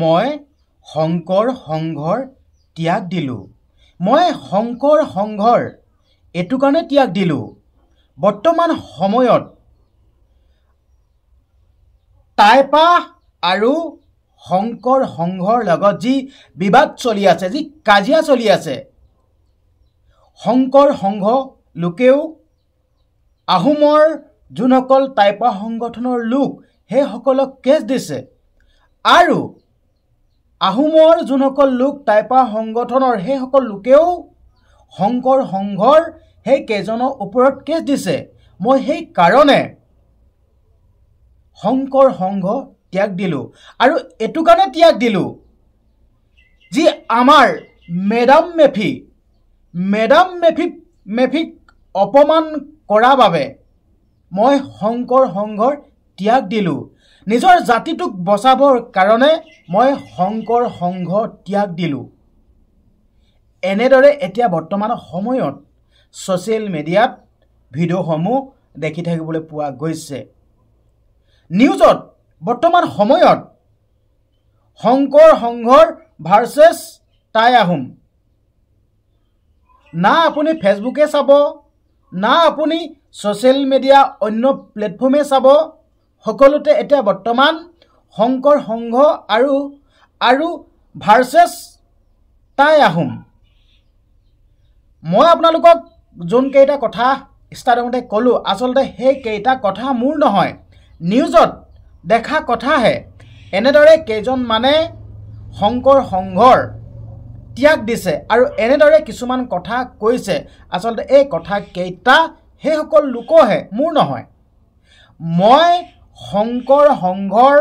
মই শংকৰ সংঘৰ ত্যাগ দিলোঁ। মই শংকৰ সংঘৰ এটো কাৰণে ত্যাগ দিলোঁ। বৰ্তমান সময়ত টাইপা আৰু শংকৰ সংঘৰ লগত যি বিবাদ চলি আছে, যি কাজিয়া চলি আছে, শংকৰ সংঘ লোকেও আহোমৰ যোনসকল টাইপা সংগঠনৰ লোক সেইসকলক কেছ দিছে আৰু আহোমৰ যোনসকল লোক টাইপা সংগঠনৰ সেইসকল লোকেও শংকৰ সংঘৰ সেই কেইজনৰ ওপৰত কেছ দিছে। মই সেই কাৰণে শংকৰ সংঘ ত্যাগ দিলোঁ আৰু এটো কাৰণে ত্যাগ দিলোঁ যি আমাৰ মেডাম মেফিক অপমান কৰা বাবে মই শংকৰ সংঘৰ ত্যাগ দিলোঁ। নিজৰ জাতিটোক বচাবৰ কাৰণে মই শংকৰ সংঘ ত্যাগ দিলোঁ। এনেদৰে এতিয়া বৰ্তমান সময়ত ছ'চিয়েল মিডিয়াত ভিডিঅ'সমূহ দেখি থাকিবলৈ পোৱা গৈছে। নিউজত বৰ্তমান সময়ত শংকৰ সংঘৰ ভাৰ্চেছ টাই আহোম, না আপুনি ফেচবুকে চাব, না আপুনি ছ'চিয়েল মিডিয়া অন্য প্লেটফৰ্মে চাব, সকলোতে এতিয়া বৰ্তমান শংকৰ সংঘ আৰু ভাৰ্চেছ টাই আহোম। মই আপোনালোকক যোনকেইটা কথা ষ্টাৰ্টিঙতে ক'লোঁ, আচলতে সেইকেইটা কথা মোৰ নহয়, নিউজত দেখা কথাহে। এনেদৰে কেইজনমানে শংকৰ সংঘৰ ত্যাগ দিছে আৰু এনেদৰে কিছুমান কথা কৈছে। আচলতে এই কথাকেইটা সেইসকল লোকহে, মোৰ নহয়। মই শংকৰ সংঘৰ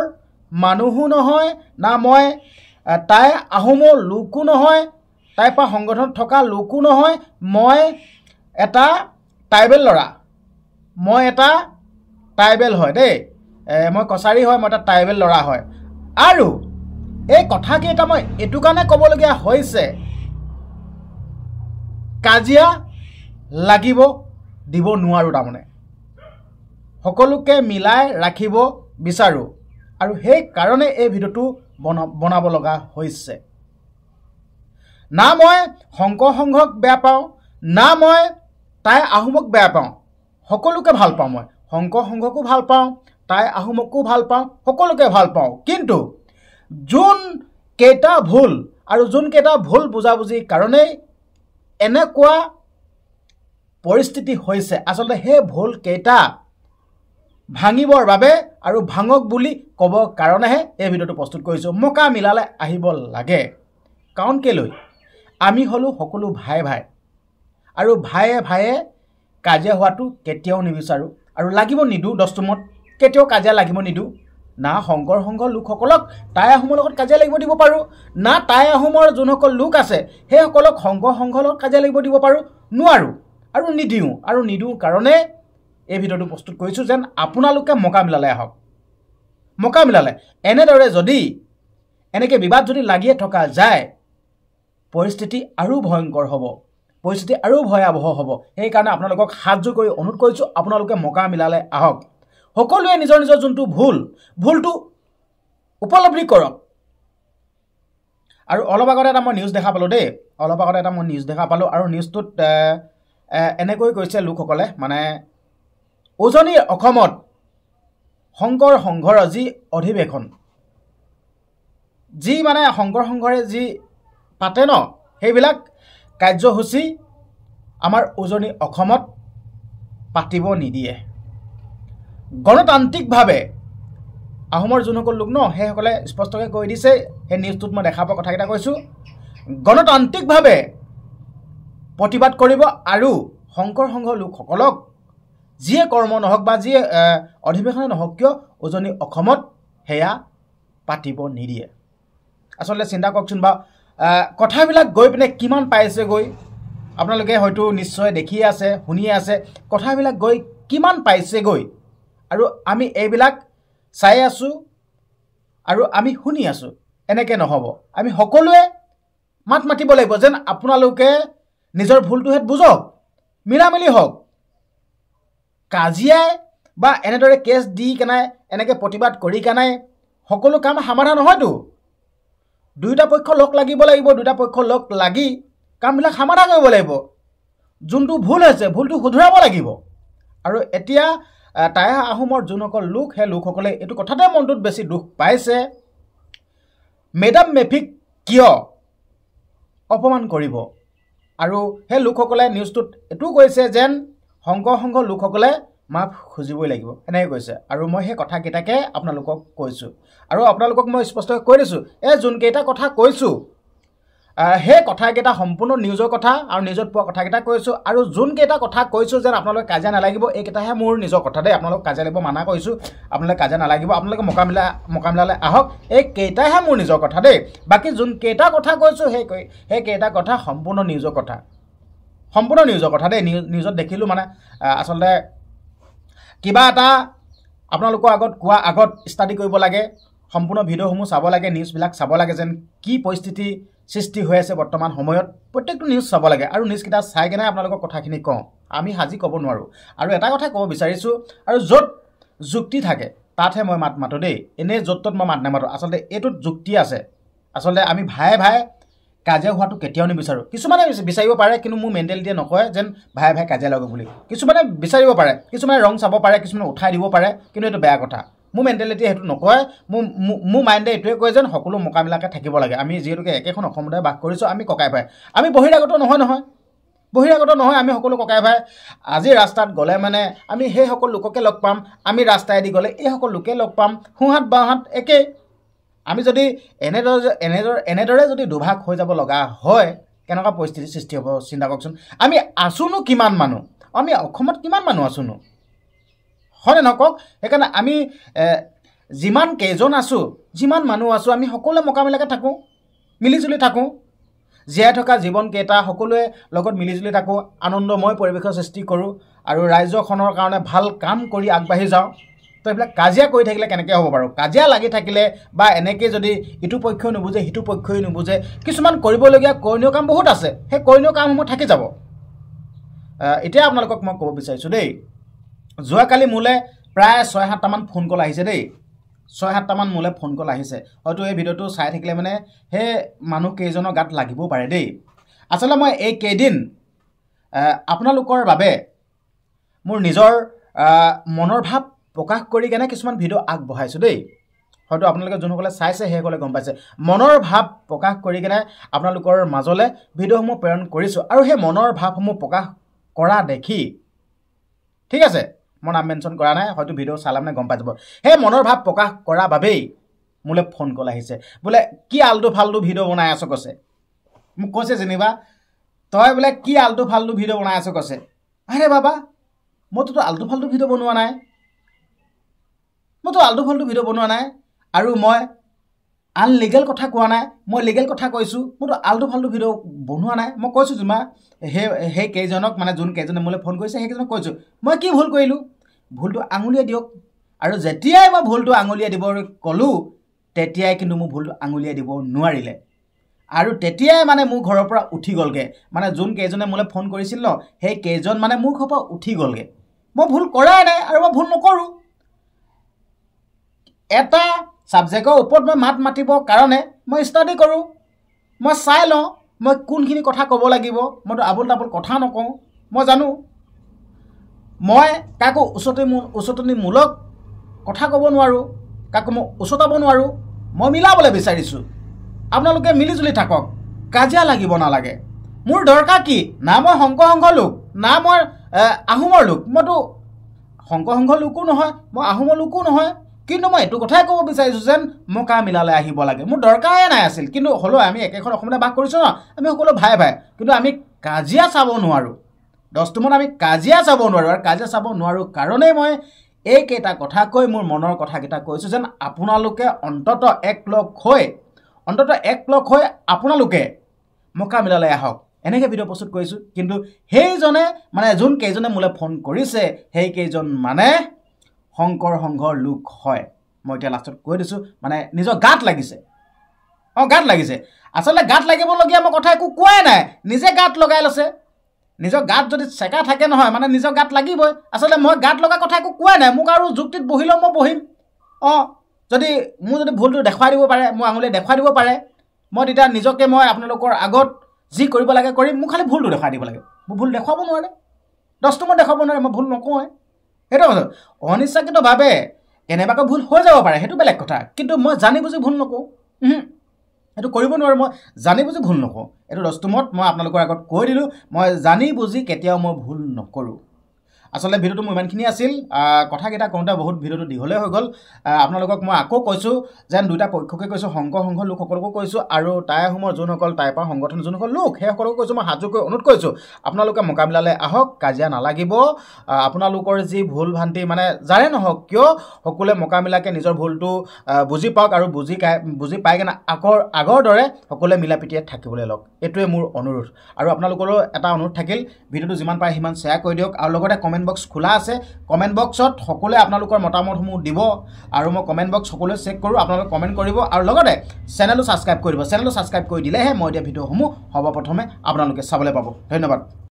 মানুহো নহয়, না মই টাই আহোমৰ লোকো নহয়, টাইপা সংগঠনত থকা লোকো নহয়। মই এটা ট্ৰাইবেল ল'ৰা, মই এটা ট্ৰাইবেল হয় দেই, মই কছাৰী হয়, মই এটা ট্ৰাইবেল ল'ৰা হয়। আৰু এই কথাকেইটা মই এইটো কাৰণে ক'বলগীয়া হৈছে, কাজিয়া লাগিব দিব নোৱাৰোঁ। তাৰমানে সকলোকে মিলাই ৰাখিব বিচাৰোঁ আৰু সেইকাৰণে এই ভিডিঅ'টো বনাব লগা হৈছে। না মই শংকৰ সংঘক বেয়া পাওঁ, না মই টাই আহোমক বেয়া পাওঁ, সকলোকে ভাল পাওঁ। মই শংকৰ সংঘকো ভাল পাওঁ, টাই আহোমকো ভাল পাওঁ, সকলোকে ভাল পাওঁ। কিন্তু যোনকেইটা ভুল আৰু যোনকেইটা ভুল বুজাবুজিৰ কাৰণেই এনেকুৱা পৰিস্থিতি হৈছে, আচলতে সেই ভুলকেইটা ভাঙিবৰ বাবে আৰু ভাঙক বুলি ক'বৰ কাৰণেহে এই ভিডিঅ'টো প্ৰস্তুত কৰিছোঁ। মকা মিলালে আহিব লাগে। কাৰণ কেলৈ, আমি হ'লোঁ সকলো ভাই আৰু ভায়ে কাজিয়া হোৱাটো কেতিয়াও নিবিচাৰোঁ আৰু লাগিব নিদিওঁ। দস্তুমত কেতিয়াও কাজিয়া লাগিব নিদিওঁ। না শংকৰ সংঘৰ লোকসকলক টাই আহোমৰ লগত কাজিয়া লাগিব দিব পাৰোঁ, না টাই আহোমৰ যোনসকল লোক আছে সেইসকলক শংকৰ সংঘৰ লগত কাজিয়া লাগিব দিব পাৰোঁ, নোৱাৰোঁ আৰু নিদিওঁ কাৰণে এই ভিডিঅ'টো প্ৰস্তুত কৰিছোঁ, যেন আপোনালোকে মকা মিলালে আহক। মকা মিলালে এনেদৰে যদি এনেকৈ বিবাদ যদি লাগিয়ে থকা যায়, পৰিস্থিতি আৰু ভয়ংকৰ হ'ব, পৰিস্থিতি আৰু ভয়াৱহ হ'ব। সেইকাৰণে আপোনালোকক হাতযোৰ কৰি অনুৰোধ কৰিছোঁ, আপোনালোকে মকা মিলালে আহক। সকলোৱে নিজৰ যোনটো ভুলটো উপলব্ধি কৰক। আৰু অলপ আগতে এটা মই নিউজ দেখা পালোঁ দেই, আৰু নিউজটোত এনেকৈ কৈছে লোকসকলে, মানে উজনিৰ অসমত শংকৰ সংঘৰ যি অধিৱেশন, যি মানে শংকৰ সংঘৰে যি পাতে ন, সেইবিলাক কাৰ্যসূচী আমাৰ উজনি অসমত পাতিব নিদিয়ে। গণতান্ত্ৰিকভাৱে আহোমৰ যোনসকল লোক ন, সেইসকলে স্পষ্টকৈ কৈ দিছে, সেই নিউজটোত মই দেখা পোৱা কথাকেইটা কৈছোঁ, গণতান্ত্ৰিকভাৱে প্ৰতিবাদ কৰিব আৰু শংকৰ সংঘৰ লোকসকলক যিয়ে কৰ্ম নহওক বা যিয়ে অধিৱেশনে নহওক কিয় উজনি অসমত সেয়া পাতিব নিদিয়ে। আচলতে চিন্তা কৰকচোন বা কথাবিলাক গৈ পিনে কিমান পাইছেগৈ, আপোনালোকে হয়তো নিশ্চয় দেখিয়ে আছে, শুনিয়ে আছে, কথাবিলাক গৈ কিমান পাইছেগৈ। আৰু আমি এইবিলাক চাই আছোঁ আৰু আমি শুনি আছোঁ। এনেকৈ নহ'ব, আমি সকলোৱে মাত মাতিব লাগিব, যেন আপোনালোকে নিজৰ ভুলটোহে বুজক, মিলামিলি হওক। কাজিয়াই বা এনেদৰে কেছ দি কেনে এনেকৈ প্ৰতিবাদ কৰি কেনে সকলো কাম সমাধান নহয়তো। দুয়োটা পক্ষ লগ লাগিব লাগিব, দুয়োটা পক্ষ লগ লাগি কামবিলাক সমাধান কৰিব লাগিব। যোনটো ভুল হৈছে ভুলটো শুধৰাব লাগিব। আৰু এতিয়া টাই আহোমৰ যোনসকল লোক, সেই লোকসকলে এইটো কথাতে মনটোত বেছি দুখ পাইছে, মেডাম মেফিক কিয় অপমান কৰিব। আৰু সেই লোকসকলে নিউজটোত এইটো কৈছে যেন সংঘ লোকসকলে মাফ খুজিবই লাগিব, এনেকৈ কৈছে। আৰু মই সেই কথাকেইটাকে আপোনালোকক কৈছোঁ। আৰু আপোনালোকক মই স্পষ্টকৈ কৈ দিছোঁ, এই যোনকেইটা কথা কৈছোঁ সেই কথাকেইটা সম্পূৰ্ণ নিউজৰ কথা আৰু নিউজত পোৱা কথাকেইটা কৈছোঁ। আৰু যোনকেইটা কথা কৈছোঁ যেন আপোনালোকে কাজিয়া নালাগিব, এইকেইটাহে মোৰ নিজৰ কথা দেই। আপোনালোক কাজিয়া লাগিব মানা কৰিছোঁ, আপোনালোকে কাজিয়া নালাগিব, আপোনালোকে মোকামিলালৈ আহক, এইকেইটাহে মোৰ নিজৰ কথা দেই। বাকী যোনকেইটা কথা কৈছোঁ সেইকেইটা কথা সম্পূৰ্ণ নিউজৰ কথা, সম্পূৰ্ণ নিউজৰ কথা দেই। নিউজত দেখিলোঁ মানে আচলতে কিবা এটা আপোনালোকৰ আগত কোৱা আগত ষ্টাডি কৰিব লাগে, সম্পূৰ্ণ ভিডিঅ'সমূহ চাব লাগে, নিউজবিলাক চাব লাগে, যেন কি পৰিস্থিতি সৃষ্টি হৈ আছে বৰ্তমান সময়ত, প্ৰত্যেকটো নিউজ চাব লাগে। আৰু নিউজকেইটা চাই কেনে আপোনালোকৰ কথাখিনি কওঁ, আমি সাজি ক'ব নোৱাৰোঁ। আৰু এটা কথা ক'ব বিচাৰিছোঁ, আৰু য'ত যুক্তি থাকে তাতহে মই মাত মাতোঁ দেই, এনেই য'ত ত'ত মই মাত নামাতোঁ। আচলতে এইটোত যুক্তি আছে। আচলতে আমি ভায়ে কাজিয়া হোৱাটো কেতিয়াও নিবিচাৰোঁ। কিছুমানে বিচাৰিব পাৰে, কিন্তু মোৰ মেণ্টেলিটিয়ে নকয় যেন ভায়ে কাজিয়া লাগক বুলি। কিছুমানে বিচাৰিব পাৰে, কিছুমানে ৰং চাব পাৰে, কিছুমানে উঠাই দিব পাৰে, কিন্তু এইটো বেয়া কথা। মোৰ মেণ্টেলিটিয়ে সেইটো নকয়। মোৰ মাইণ্ডে এইটোৱে কয় যেন সকলো মোকামিলাকৈ থাকিব লাগে। আমি যিহেতুকে একেখন অসমতে বাস কৰিছোঁ, আমি ককাই ভাই, আমি বহিৰাগত নহয়, আমি সকলো ককাই ভাই। আজি ৰাস্তাত গ'লে মানে আমি সেই সকলো লোককে লগ পাম, আমি ৰাস্তাইদি গ'লে এই সকলো লোকে লগ পাম, সোঁহাত বাওঁহাত একেই। আমি যদি এনেদৰে যদি দুভাগ হৈ যাব লগা হয়, কেনেকুৱা পৰিস্থিতিৰ সৃষ্টি হ'ব চিন্তা কৰকচোন। আমি আছোঁনো কিমান মানুহ, আমি অসমত কিমান মানুহ আছোঁনো, হয়নে নকওক? সেইকাৰণে আমি যিমান কেইজন আছোঁ, যিমান মানুহ আছোঁ, আমি সকলোৱে মোকামিলাকৈ থাকোঁ, মিলিজুলি থাকোঁ। জীয়াই থকা জীৱনকেইটা সকলোৱে লগত মিলিজুলি থাকোঁ, আনন্দময় পৰিৱেশৰ সৃষ্টি কৰোঁ, আৰু ৰাজ্যখনৰ কাৰণে ভাল কাম কৰি আগবাঢ়ি যাওঁ। তো এইবিলাক কাজিয়া কৰি থাকিলে কেনেকৈ হ'ব বাৰু? কাজিয়া লাগি থাকিলে বা এনেকৈ যদি ইটো পক্ষই নুবুজে সিটো পক্ষই নুবুজে, কিছুমান কৰিবলগীয়া কৰণীয় কাম বহুত আছে, সেই কৰণীয় কামসমূহ থাকি যাব। এতিয়া আপোনালোকক মই ক'ব বিচাৰিছোঁ দেই, যোৱাকালি মোলৈ প্ৰায় 6-7টামান ফোন কল আহিছে দেই, 6-7টামান মোলৈ ফোন কল আহিছে। হয়তো এই ভিডিঅ'টো চাই থাকিলে মানে সেই মানুহকেইজনৰ গাত লাগিবও পাৰে দেই। আচলতে মই এইকেইদিন আপোনালোকৰ বাবে মোৰ নিজৰ মনৰ ভাৱ প্ৰকাশ কৰি কেনে কিছুমান ভিডিঅ' আগবঢ়াইছোঁ দেই। হয়তো আপোনালোকে যোনসকলে চাইছে সেইসকলে গম পাইছে। মনৰ ভাৱ প্ৰকাশ কৰি কেনে আপোনালোকৰ মাজলৈ ভিডিঅ'সমূহ প্ৰেৰণ কৰিছোঁ। আৰু সেই মনৰ ভাৱসমূহ প্ৰকাশ কৰা দেখি, ঠিক আছে, মই নাম মেনশ্যন কৰা নাই, হয়তো ভিডিঅ' চালে মানে গম পাই যাব। সেই মনৰ ভাৱ প্ৰকাশ কৰা বাবেই মোলৈ ফোন কল আহিছে, বোলে কি আল্টু ফাল্টু ভিডিঅ' বনাই আছ কৈছে। মোক কৈছে যেনিবা, তই বোলে কি আল্টু ফাল্টু ভিডিঅ' বনাই আছ কৈছে। আৰে বাবা, মইতো আল্টু ফাল্টু ভিডিঅ' বনোৱা নাই, আৰু মই আনলিগেল কথা কোৱা নাই, মই লিগেল কথা কৈছোঁ। মইতো আল্টু ফাল্টু ভিডিঅ' বনোৱা নাই। মই কৈছোঁ যেনিবা সেই কেইজনক, মানে যোন কেইজনে মোলৈ ফোন কৰিছে সেইকেইজনক কৈছোঁ, মই কি ভুল কৰিলোঁ, ভুলটো আঙুলিয়াই দিয়ক। আৰু যেতিয়াই মই ভুলটো আঙুলিয়াই দিব ক'লোঁ, তেতিয়াই কিন্তু মোৰ ভুলটো আঙুলিয়াই দিব নোৱাৰিলে। আৰু তেতিয়াই মানে মোৰ ঘৰৰ পৰা উঠি গ'লগৈ, মানে যোন কেইজনে মোলৈ ফোন কৰিছিল ন, সেই কেইজন মানে মোৰ ঘৰৰ পৰা উঠি গ'লগৈ। মই ভুল কৰাই নাই আৰু মই ভুল নকৰোঁ। এটা ছাবজেক্টৰ ওপৰত মই মাত মাতিবৰ কাৰণে মই ষ্টাডি কৰোঁ, মই চাই লওঁ মই কোনখিনি কথা ক'ব লাগিব। মইতো আবোল তাবোল কথা নকওঁ, মই জানো। মই কাকো উচতনিমূলক কথা ক'ব নোৱাৰোঁ, কাকো মই উচতাব নোৱাৰোঁ। মই মিলাবলৈ বিচাৰিছোঁ। আপোনালোকে মিলিজুলি থাকক, কাজিয়া লাগিব নালাগে। মোৰ দৰকাৰ কি? না মই সংঘৰ লোক, না মই আহোমৰ লোক। মইতো সংঘৰ লোকো নহয়, মই আহোমৰ লোকো নহয়। কিন্তু মই এইটো কথাই ক'ব বিচাৰিছোঁ যেন মোকামিলালৈ আহিব লাগে। মোৰ দৰকাৰে নাই আছিল, কিন্তু হ'লেও আমি একেখন অসমতে বাস কৰিছোঁ ন, আমি সকলো ভাই। কিন্তু আমি কাজিয়া চাব নোৱাৰোঁ, দহটোমান আমি কাজিয়া চাব নোৱাৰোঁ। আৰু কাজিয়া চাব নোৱাৰোঁ কাৰণেই মই এইকেইটা কথা কৈ মোৰ মনৰ কথাকেইটা কৈছোঁ যেন আপোনালোকে অন্ততঃ এক লগ হৈ আপোনালোকে মোকামিলালৈ আহক, এনেকৈ ভিডিঅ' প্ৰস্তুত কৰিছোঁ। কিন্তু সেইজনে মানে যোন কেইজনে মোলৈ ফোন কৰিছে, সেইকেইজন মানে সংঘৰ লোক হয়। মই এতিয়া লাষ্টত কৈ দিছোঁ, মানে নিজৰ গাত লাগিছে। গাত লাগিছে। আচলতে গাত লাগিবলগীয়া মই কথা একো কোৱাই নাই, নিজে গাত লগাই লৈছে। নিজৰ গাত যদি চেকা থাকে নহয়, মানে নিজৰ গাত লাগিবই। আচলতে মই গাত লগা কথা একো কোৱাই নাই। মোক আৰু যুক্তিত বহিলেও মই বহিম। যদি মোৰ যদি ভুলটো দেখুৱাই দিব পাৰে, মোৰ আঙুলিয়ে দেখুৱাই দিব পাৰে, মই তেতিয়া নিজকে মই আপোনালোকৰ আগত যি কৰিব লাগে কৰিম মোক খালি ভুলটো দেখাই দিব লাগে মোৰ ভুল দেখুৱাব নোৱাৰে 10টো মই দেখাব নোৱাৰে মই ভুল নকওঁৱে সেইটো কথা অনিচ্ছাকৃতভাৱে কেনেবাকৈ ভুল হৈ যাব পাৰে সেইটো বেলেগ কথা কিন্তু মই জানি বুজি ভুল নকওঁ এইটো কৰিব নোৱাৰোঁ মই জানি বুজি ভুল নকওঁ এইটো 10টো মত মই আপোনালোকৰ আগত কৈ দিলোঁ মই জানি বুজি কেতিয়াও মই ভুল নকৰোঁ আসলে ভিডিওটো মোৰ ইমানখিনি আছিল কথাকেইটা কওঁতে বহুত ভিডিওটো দীঘলে হৈ গ'ল আপোনালোকক মই আকৌ কৈছোঁ যেন দুটা পক্ষকে কৈছোঁ সংঘ লোকসকলকো কৈছোঁ আৰু টাই আহোমৰ যোনসকল টাইপৰ সংগঠন যোনসকল লোক সেইসকলকো কৈছোঁ মই হাজুকৈ অনুৰোধ কৰিছোঁ আপোনালোকে মোকাবিলালৈ আহক কাজিয়া নালাগিব আপোনালোকৰ যি ভুল ভ্ৰান্তি মানে যাৰে নহওক কিয় সকলোৱে মোকাবিলাকে নিজৰ ভুলটো বুজি পাওক আৰু বুজি পাই কেনে আগৰ দৰে সকলোৱে মিলাপ্ৰীতিৰে থাকিবলৈ লওক এইটোৱে মোৰ অনুৰোধ আৰু আপোনালোকৰো এটা অনুৰোধ থাকিল ভিডিওটো যিমান পাৰে সিমান শ্বেয়াৰ কৰি দিয়ক আৰু লগতে কমেণ্ট বক্স খোলা আছে কমেণ্ট বক্সত সকলোৱে আপোনালোকৰ মতামতসমূহ দিব আৰু মই কমেণ্ট বক্স সকলোৱে চেক কৰোঁ আপোনালোকে কমেণ্ট কৰিব আৰু লগতে চেনেলটো ছাবস্ক্ৰাইব কৰি দিব চেনেলটো ছাবস্ক্ৰাইব কৰি দিলেহে মই দিয়া ভিডিঅ'সমূহ সৰ্বপ্ৰথমে আপোনালোকে চাবলৈ পাব ধন্যবাদ